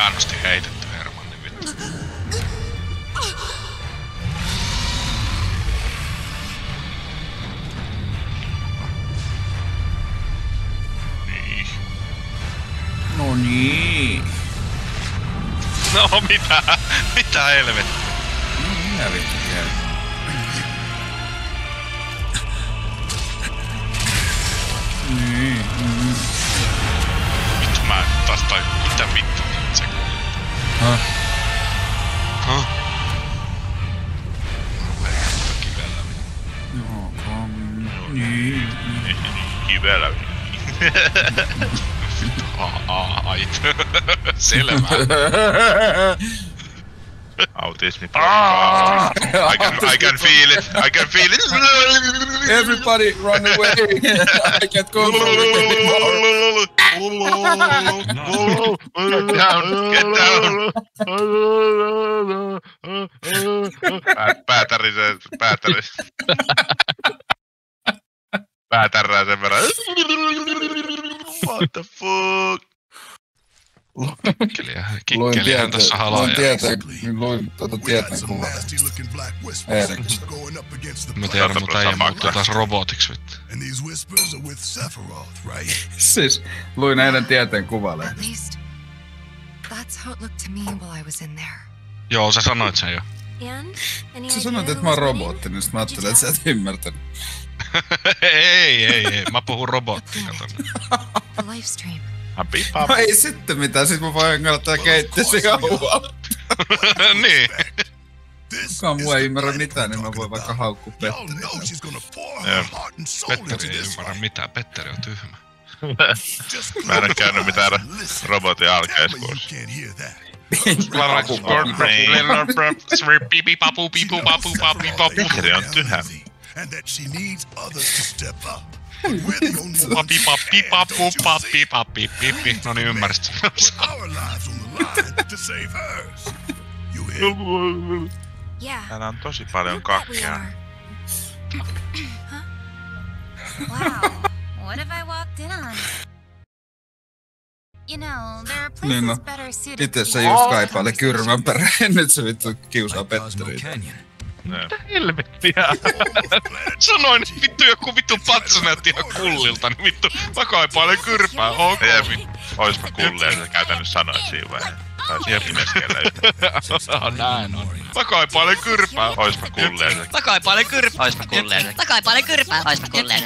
hienosti heitetty, Hermanni, vittu. Niin. No niin. No mitä? Mitä helvettiä? Minä vittu käy. Niin. Vittu mä taas tai mitä vittu se kuulee. Häh? Häh? Kivellä. Joo, niin. Kivellä. Vittu, ait. Selvä. Autismi. I can feel it. I can feel it. Everybody run away. I can't control it anymore. Get down. Get down. Päätärää sen verran. What the fuck? Kikkelihän tässä halaa. Luin tietää kuvaa. Eerikistä. Mä tiedän, mutta ei muuttuu taas robotiksi vittu. Siis, luin eilen tieteen kuvalle. Joo, sä sanoit sen jo. Sä sanoit, että mä oon robotti, niin sit mä ajattelin, että sä et ymmärtänyt. Ei. Mä puhun robottia tonne. No ei sitten mitään, sit mä voin kannattaa keittää se jauhaa. Niin. Kukaan muu ei ymmärrä mitään, niin mä voin vaikka haukkua Petteriä. Petteri ei ymmärrä mitään, Petteri on tyhmä. Mä en oo käynyt mitään robotin alkeiskuussa. Petteri on tyhmä. No niin, ymmärsit. Täällä on tosi paljon kakkia. Niin no, itse sä just kaipaile kyrmän perään, nyt se vittu kiusaa Petteriä. Mitä helvettiä? Sanoin, vittu joku vittu patsa näytti ihan kullilta, niin vittu mä kaipailen kyrpää, okei. Oispa kullia, että käytännössä sanoit siinä vai? Taisi ihmeskellä yhtä. Näin on. Mä kaipailen kyrpää. Oispa kullia. Mä kaipailen kyrpää. Oispa kullia.